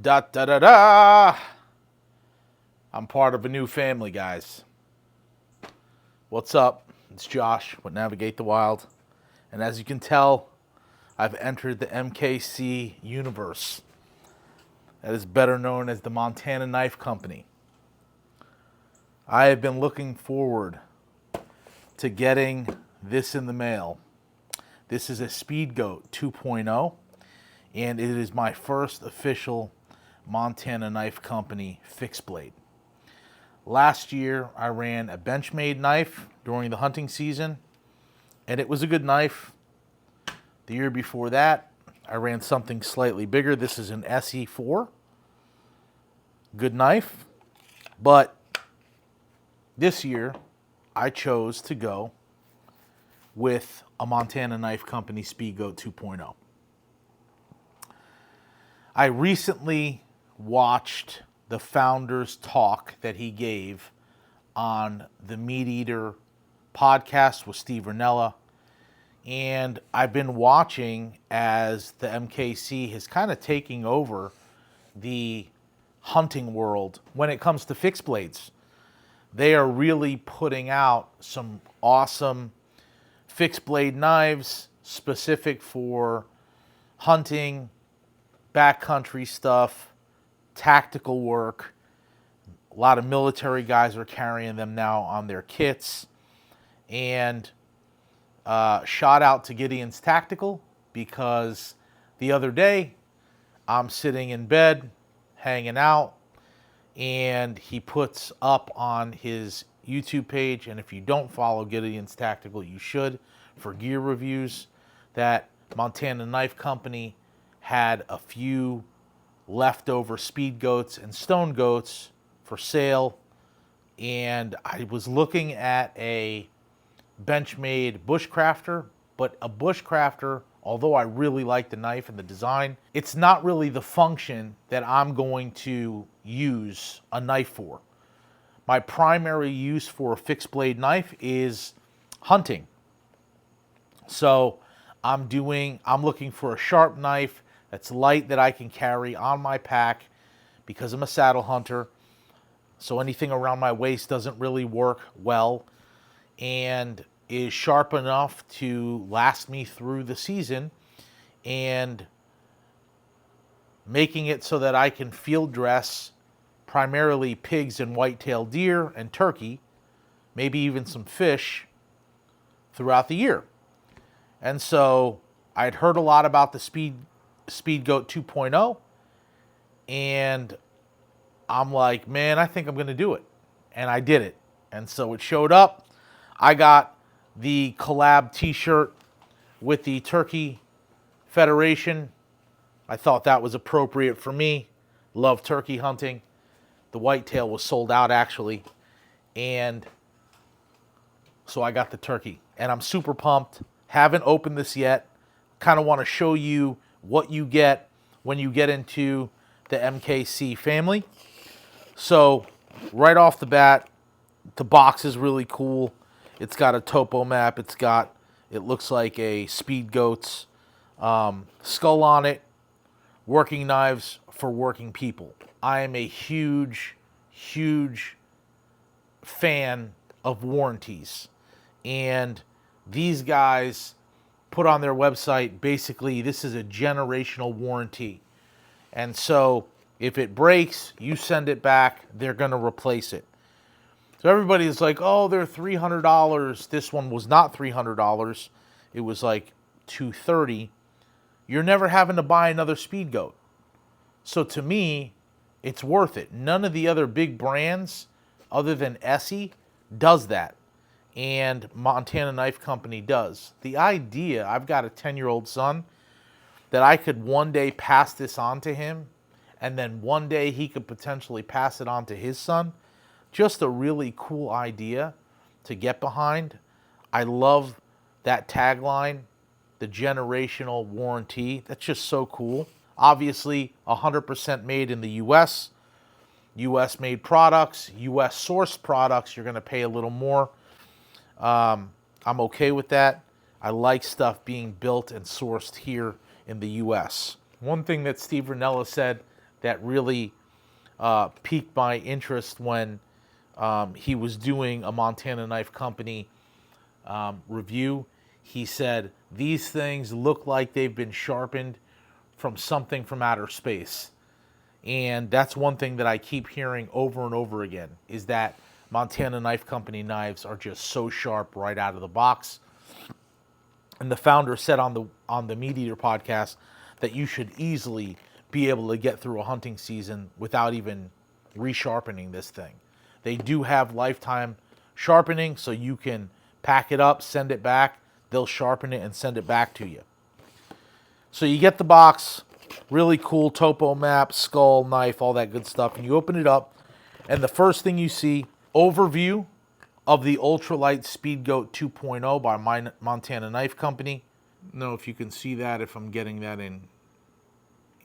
Da da da da! I'm part of a new family, guys. What's up? It's Josh with Navigate the Wild. And as you can tell, I've entered the MKC universe. That is better known as the Montana Knife Company. I have been looking forward to getting this in the mail. This is a SpeedGoat 2.0, and it is my first official Montana Knife Company fixed blade. Last year, I ran a Benchmade knife during the hunting season, and it was a good knife. The year before that, I ran something slightly bigger. This is an SE4. Good knife. But this year, I chose to go with a Montana Knife Company SpeedGoat 2.0. I recently watched the founder's talk that he gave on the Meat Eater podcast with Steve Rinella. And I've been watching as the MKC is kind of taking over the hunting world when it comes to fixed blades. They are really putting out some awesome fixed blade knives specific for hunting, backcountry stuff, tactical work. A lot of military guys are carrying them now on their kits. And shout out to Gideon's Tactical, because the other day I'm sitting in bed hanging out, and he puts up on his YouTube page, and if you don't follow Gideon's Tactical, you should, for gear reviews, that Montana Knife Company had a few leftover SpeedGoats and Stone Goats for sale. And I was looking at a Benchmade Bushcrafter, but a Bushcrafter, although I really like the knife and the design, it's not really the function that I'm going to use a knife for. My primary use for a fixed blade knife is hunting. So I'm looking for a sharp knife that's light, that I can carry on my pack, because I'm a saddle hunter. So anything around my waist doesn't really work well, and is sharp enough to last me through the season, and making it so that I can field dress primarily pigs and white-tailed deer and turkey, maybe even some fish throughout the year. And so I'd heard a lot about the SpeedGoat 2.0, and I'm like, man, I think I'm going to do it. And I did it. And so it showed up. I got the collab t-shirt with the Turkey Federation. I thought that was appropriate for me. Love turkey hunting. The whitetail was sold out, actually. And so I got the turkey. And I'm super pumped. Haven't opened this yet. Kind of want to show you what you get when you get into the MKC family. So right off the bat, the box is really cool. It's got a topo map. It looks like a SpeedGoat's skull on it. Working knives for working people. I am a huge, huge fan of warranties. And these guys put on their website, basically, this is a generational warranty. And so if it breaks, you send it back, they're going to replace it. So everybody's like, oh, they're $300. This one was not $300. It was like $230. You're never having to buy another SpeedGoat. So to me, it's worth it. None of the other big brands, other than Essie, does that. And Montana Knife Company does. The idea, I've got a 10-year-old son, that I could one day pass this on to him, and then one day he could potentially pass it on to his son. Just a really cool idea to get behind. I love that tagline, the generational warranty. That's just so cool. Obviously, 100% made in the U.S. U.S. made products, U.S. sourced products, you're going to pay a little more. I'm okay with that. I like stuff being built and sourced here in the U.S. One thing that Steve Rinella said that really piqued my interest when he was doing a Montana Knife Company review. He said, these things look like they've been sharpened from something from outer space. And that's one thing that I keep hearing over and over again, is that Montana Knife Company knives are just so sharp right out of the box. And the founder said on the Meat Eater podcast that you should easily be able to get through a hunting season without even resharpening this thing. They do have lifetime sharpening, so you can pack it up, send it back, they'll sharpen it and send it back to you. So you get the box, really cool topo map, skull, knife, all that good stuff, and you open it up, and the first thing you see, overview of the ultralight SpeedGoat 2.0 by Montana Knife Company. I don't know if you can see that, if I'm getting that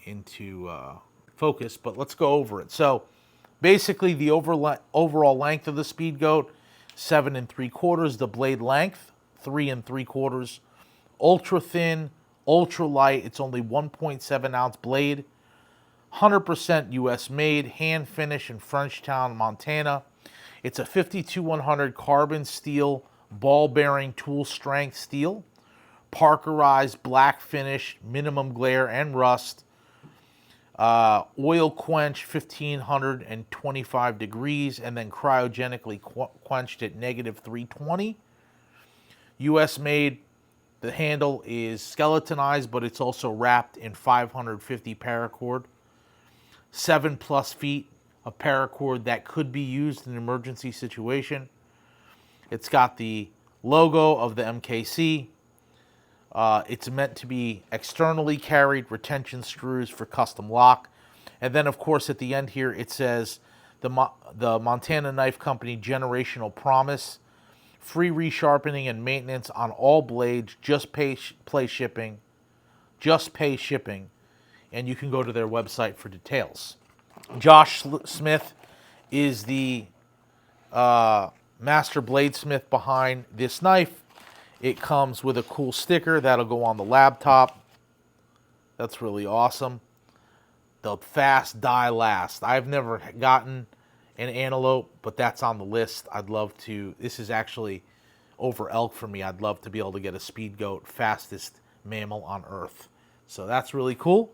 into focus, but let's go over it. So basically the overall length of the SpeedGoat, 7 3/4, the blade length, 3 3/4, ultra thin, ultra light, it's only 1.7 ounce blade, 100% US made, hand finish in Frenchtown, Montana. It's a 52-100 carbon steel, ball bearing tool strength steel, parkerized black finish, minimum glare and rust, oil quench 1525 degrees, and then cryogenically quenched at -320. US made. The handle is skeletonized, but it's also wrapped in 550 paracord. 7+ feet of paracord that could be used in an emergency situation. It's got the logo of the MKC. It's meant to be externally carried, retention screws for custom lock. And then, of course, at the end here, it says the Montana Knife Company generational promise. Free resharpening and maintenance on all blades. Just pay shipping. Just pay shipping. And you can go to their website for details. Josh Smith is the master bladesmith behind this knife. It comes with a cool sticker that'll go on the laptop. That's really awesome. The fast die last. I've never gotten an antelope, but that's on the list. I'd love to. This is actually over elk for me. I'd love to be able to get a SpeedGoat, fastest mammal on earth. So that's really cool.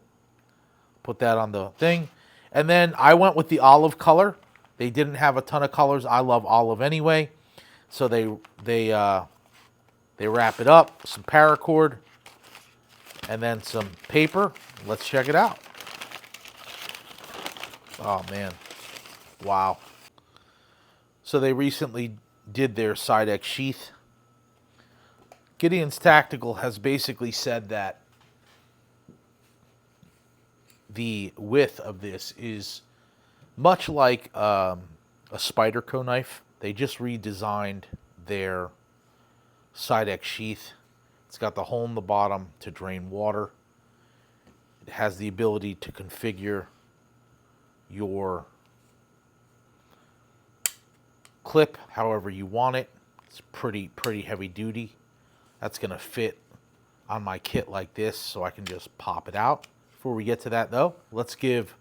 Put that on the thing. And then I went with the olive color. They didn't have a ton of colors. I love olive anyway. So they wrap it up, some paracord, and then some paper. Let's check it out. Oh man. Wow. So they recently did their Sidex sheath. Gideon's Tactical has basically said that the width of this is much like a Spyderco knife. They just redesigned their Sidex sheath. It's got the hole in the bottom to drain water. It has the ability to configure your clip however you want it. It's pretty heavy duty. That's going to fit on my kit like this, so I can just pop it out. Before we get to that though, let's give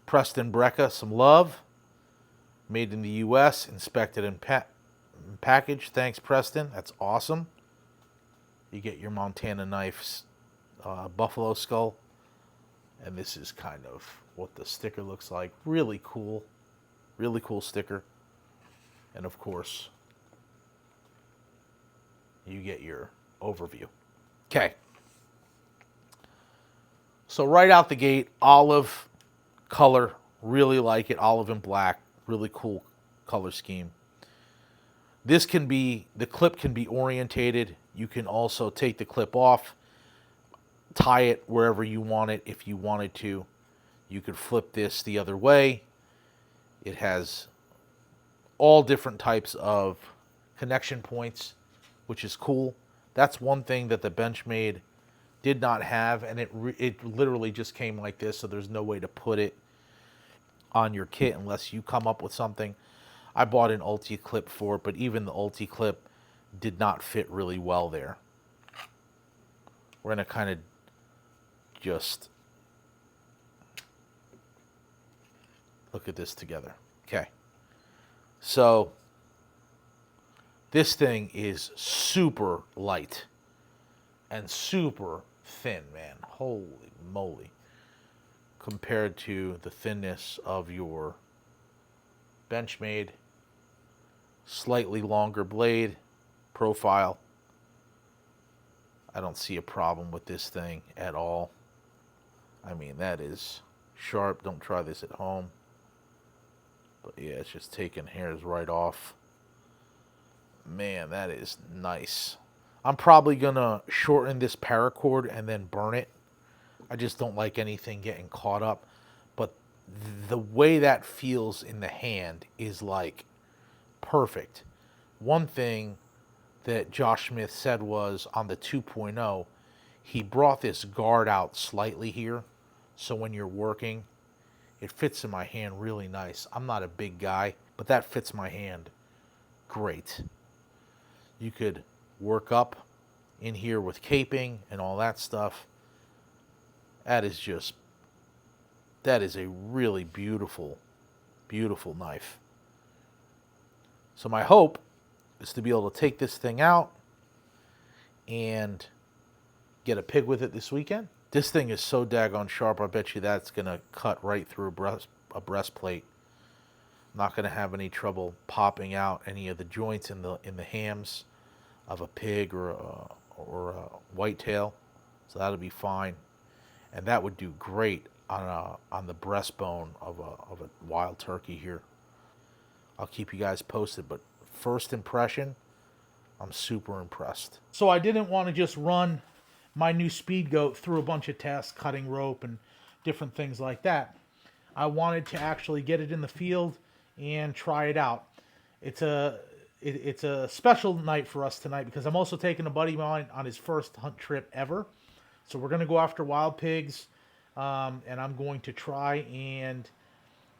Preston Brecca some love. Made in the US, inspected and packaged. Thanks, Preston. That's awesome. You get your Montana Knife's buffalo skull, and this is kind of what the sticker looks like. Really cool sticker. And of course, you get your overview. Okay. So right out the gate, olive color, really like it. Olive and black, really cool color scheme. The clip can be orientated. You can also take the clip off, tie it wherever you want it if you wanted to. You could flip this the other way. It has all different types of connection points, which is cool. That's one thing that the Benchmade did not have, and it literally just came like this, so there's no way to put it on your kit unless you come up with something. I bought an Ulti clip for it, but even the Ulti clip did not fit really well there. We're going to kind of just look at this together. Okay. So this thing is super light and super thin, man. Holy moly. Compared to the thinness of your Benchmade. Slightly longer blade profile. I don't see a problem with this thing at all. I mean, that is sharp. Don't try this at home. But yeah, it's just taking hairs right off. Man, that is nice. I'm probably going to shorten this paracord and then burn it. I just don't like anything getting caught up. But the way that feels in the hand is like perfect. One thing that Josh Smith said was on the 2.0, he brought this guard out slightly here. So when you're working, it fits in my hand really nice. I'm not a big guy, but that fits my hand great. You could work up in here with caping and all that stuff. That is a really beautiful, beautiful knife. So my hope is to be able to take this thing out and get a pig with it this weekend. This thing is so daggone sharp, I bet you that's going to cut right through a breastplate. Not going to have any trouble popping out any of the joints in the hams of a pig or a whitetail. So that'll be fine. And that would do great on the breastbone of a wild turkey here. I'll keep you guys posted, but first impression, I'm super impressed. So I didn't want to just run my new SpeedGoat through a bunch of tests, cutting rope and different things like that. I wanted to actually get it in the field and try it out. It's a special night for us tonight because I'm also taking a buddy of mine on his first hunt trip ever. So we're going to go after wild pigs, and I'm going to try and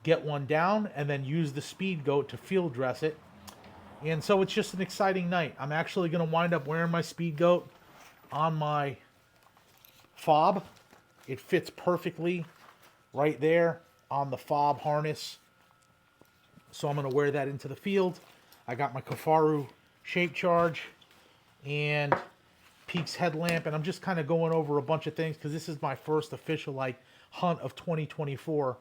get one down and then use the SpeedGoat to field dress it. And so it's just an exciting night. I'm actually going to wind up wearing my SpeedGoat on my fob. It fits perfectly right there on the fob harness. So I'm going to wear that into the field. I got my Kafaru shape charge and Peaks headlamp, and I'm just kind of going over a bunch of things because this is my first official hunt of 2024,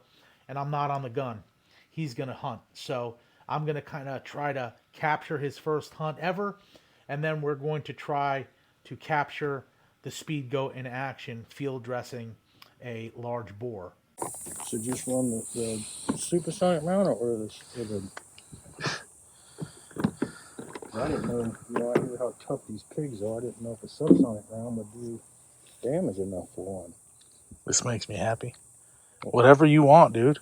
and I'm not on the gun. He's going to hunt. So I'm going to kind of try to capture his first hunt ever, and then we're going to try to capture the SpeedGoat in action, field dressing a large boar. So just run the supersonic round or the I didn't know, I hear how tough these pigs are. I didn't know if a subsonic round would do damage enough for one. This makes me happy. Whatever you want, dude.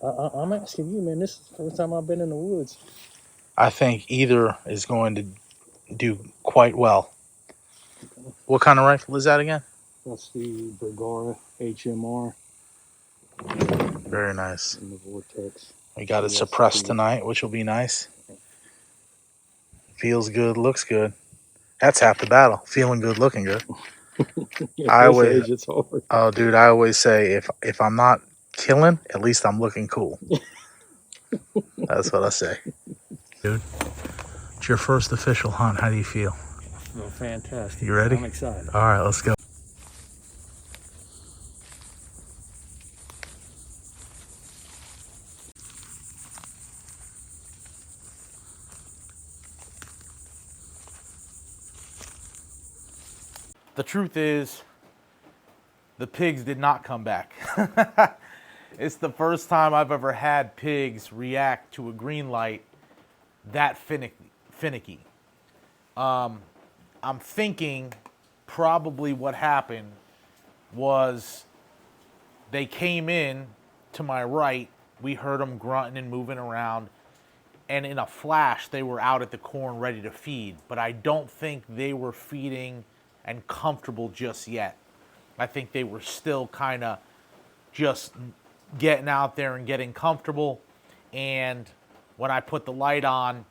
I'm asking you, man. This is the first time I've been in the woods. I think either is going to do quite well. What kind of rifle is that again? That's the Bergara HMR. Very nice. In the Vortex. We got it suppressed tonight, which will be nice. Feels good, looks good. That's half the battle. Feeling good, looking good. I always, it's hard. Oh, dude, I always say if I'm not killing, at least I'm looking cool. That's what I say. Dude, it's your first official hunt. How do you feel? Oh, fantastic. You ready? I'm excited. All right, let's go. The truth is, the pigs did not come back. It's the first time I've ever had pigs react to a green light that finicky. I'm thinking probably what happened was they came in to my right. We heard them grunting and moving around. And in a flash, they were out at the corn ready to feed. But I don't think they were feeding and comfortable just yet. I think they were still kind of just getting out there and getting comfortable. And when I put the light on,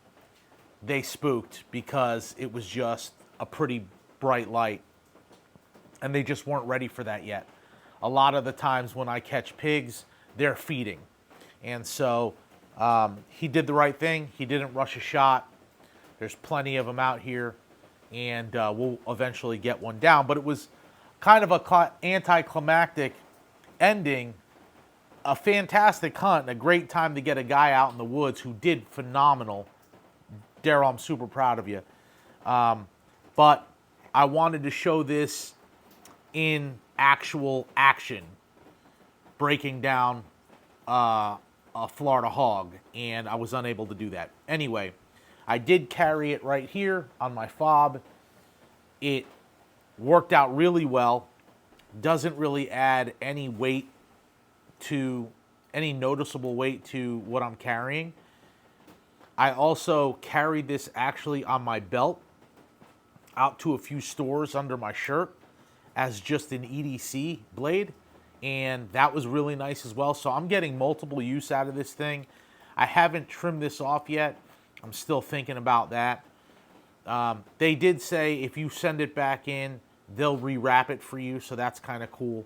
they spooked because it was just a pretty bright light. And they just weren't ready for that yet. A lot of the times when I catch pigs, they're feeding. And so he did the right thing. He didn't rush a shot. There's plenty of them out here, and we'll eventually get one down. But it was kind of a anticlimactic ending, a fantastic hunt, and a great time to get a guy out in the woods who did phenomenal. Daryl, I'm super proud of you. But I wanted to show this in actual action, breaking down a Florida hog, and I was unable to do that. Anyway, I did carry it right here on my fob. It worked out really well. Doesn't really add any weight to, any noticeable weight to what I'm carrying. I also carried this actually on my belt out to a few stores under my shirt as just an EDC blade, and that was really nice as well. So I'm getting multiple use out of this thing. I haven't trimmed this off yet. I'm still thinking about that. They did say if you send it back in, they'll rewrap it for you, so that's kind of cool.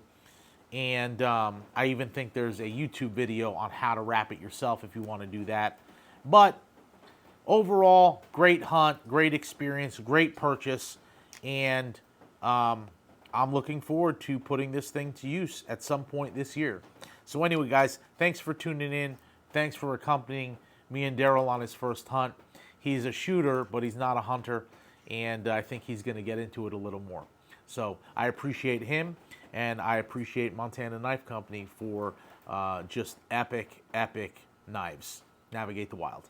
And I even think there's a YouTube video on how to wrap it yourself if you want to do that. But overall, great hunt, great experience, great purchase, and I'm looking forward to putting this thing to use at some point this year. So anyway, guys, thanks for tuning in. Thanks for accompanying me and Daryl on his first hunt. He's a shooter, but he's not a hunter, and I think he's going to get into it a little more. So I appreciate him, and I appreciate Montana Knife Company for just epic, epic knives. Navigate the wild.